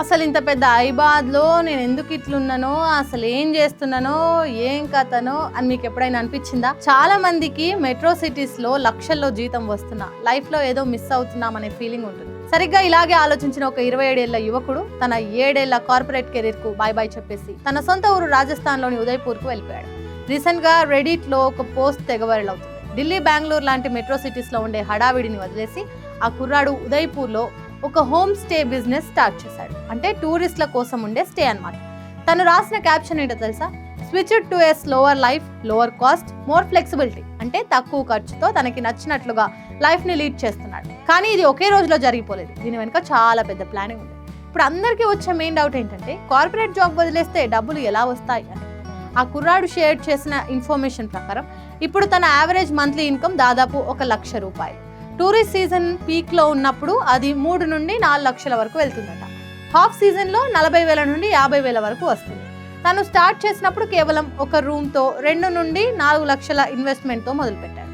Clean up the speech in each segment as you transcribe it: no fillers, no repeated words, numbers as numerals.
అసలు ఇంత పెద్ద హైదరాబాద్లో నేను ఎందుకు ఇట్లున్నానో, అసలు ఏం చేస్తున్నానో, ఏం కథనో అని మీకు ఎప్పుడైనా అనిపించిందా? చాలా మందికి మెట్రో సిటీస్లో లక్షల్లో జీతం వస్తున్నా లైఫ్లో ఏదో మిస్ అవుతున్నాం అనే ఫీలింగ్ ఉంటుంది. సరిగ్గా ఇలాగే ఆలోచించిన ఒక 27 ఏళ్ల యువకుడు తన 7 ఏళ్ల కార్పొరేట్ కెరీర్ కు బాయ్ బాయ్ చెప్పేసి తన సొంత ఊరు రాజస్థాన్లోని ఉదయ్పూర్కు వెళ్ళిపోయాడు. రీసెంట్గా రెడిట్లో ఒక పోస్ట్ తెగ వైరల్ అవుతుంది. ఢిల్లీ, బెంగళూరు లాంటి మెట్రో సిటీస్లో ఉండే హడావిడిని వదిలేసి ఆ కుర్రాడు ఉదయ్పూర్లో ఒక హోమ్ స్టే బిజినెస్ స్టార్ట్ చేశాడు. అంటే టూరిస్టుల కోసం ఉండే స్టే అన్నమాట. తను రాసిన క్యాప్షన్ ఏంటో తెలుసా? Switched to A slower life, lower caste, more flexibility. అంటే తక్కువ ఖర్చుతో తనకి నచ్చినట్లుగా లైఫ్ ని లీడ్ చేస్తున్నాడు. కానీ ఇది ఒకే రోజులో జరిగిపోలేదు. దీని వెనుక చాలా పెద్ద ప్లానింగ్ ఉంది. ఇప్పుడు అందరికీ వచ్చే మెయిన్ డౌట్ ఏంటంటే, కార్పొరేట్ జాబ్ వదిలేస్తే డబ్బులు ఎలా వస్తాయి అని. ఆ కుర్రాడు షేర్ చేసిన ఇన్ఫర్మేషన్ ప్రకారం ఇప్పుడు తన యావరేజ్ మంత్లీ ఇన్కమ్ దాదాపు 1 లక్ష రూపాయలు. టూరిస్ట్ సీజన్ పీక్లో ఉన్నప్పుడు అది 3 నుండి 4 లక్షల వరకు వెళ్తుందట. హాఫ్ సీజన్లో 40,000 నుండి 50,000 వరకు వస్తుంది. తను స్టార్ట్ చేసినప్పుడు కేవలం ఒక రూమ్తో 2 నుండి 4 లక్షల ఇన్వెస్ట్మెంట్తో మొదలుపెట్టాడు.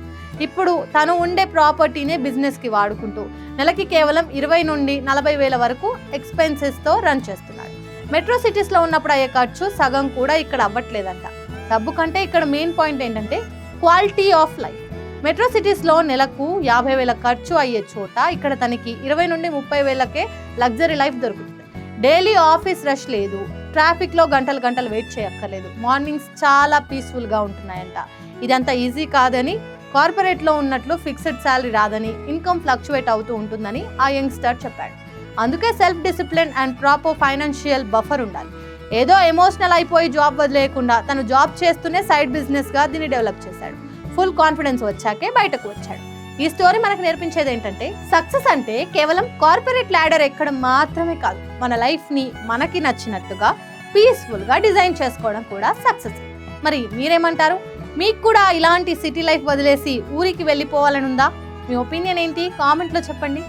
ఇప్పుడు తను ఉండే ప్రాపర్టీనే బిజినెస్కి వాడుకుంటూ నెలకి కేవలం 20 నుండి 40,000 వరకు ఎక్స్పెన్సెస్తో రన్ చేస్తున్నాడు. మెట్రో సిటీస్లో ఉన్నప్పుడు అయ్యే ఖర్చు సగం కూడా ఇక్కడ అవ్వట్లేదంట. డబ్బు కంటే ఇక్కడ మెయిన్ పాయింట్ ఏంటంటే క్వాలిటీ ఆఫ్ లైఫ్. మెట్రో సిటీస్లో నెలకు 50,000 ఖర్చు అయ్యే చోట ఇక్కడ తనకి 20 నుండి 30,000కే లగ్జరీ లైఫ్ దొరుకుతుంది. డైలీ ఆఫీస్ రష్ లేదు, ట్రాఫిక్లో గంటలు గంటలు వెయిట్ చేయక్కర్లేదు, మార్నింగ్స్ చాలా పీస్ఫుల్గా ఉంటున్నాయంట. ఇదంతా ఈజీ కాదని, కార్పొరేట్లో ఉన్నట్లు ఫిక్స్డ్ శాలరీ రాదని, ఇన్కమ్ ఫ్లక్చువేట్ అవుతూ ఉంటుందని ఆ యంగ్స్టర్ చెప్పాడు. అందుకే self discipline and proper financial buffer ఉండాలి. ఏదో ఎమోషనల్ అయిపోయి జాబ్ వదిలేయకుండా తను జాబ్ చేస్తూనే సైడ్ బిజినెస్గా దీన్ని డెవలప్ చేశాడు. ఫుల్ కాన్ఫిడెన్స్ వచ్చాకే బయటకు వచ్చాడు. ఈ స్టోరీ మనకు నేర్పించేది ఏంటంటే, సక్సెస్ అంటే కేవలం కార్పొరేట్ ల్యాడర్ ఎక్కడం మాత్రమే కాదు, మన లైఫ్ని మనకి నచ్చినట్టుగా పీస్ఫుల్గా డిజైన్ చేసుకోవడం కూడా సక్సెస్. మరి మీరేమంటారు? మీకు కూడా ఇలాంటి సిటీ లైఫ్ వదిలేసి ఊరికి వెళ్ళిపోవాలని ఉందా? మీ ఒపీనియన్ ఏంటి? కామెంట్లో చెప్పండి.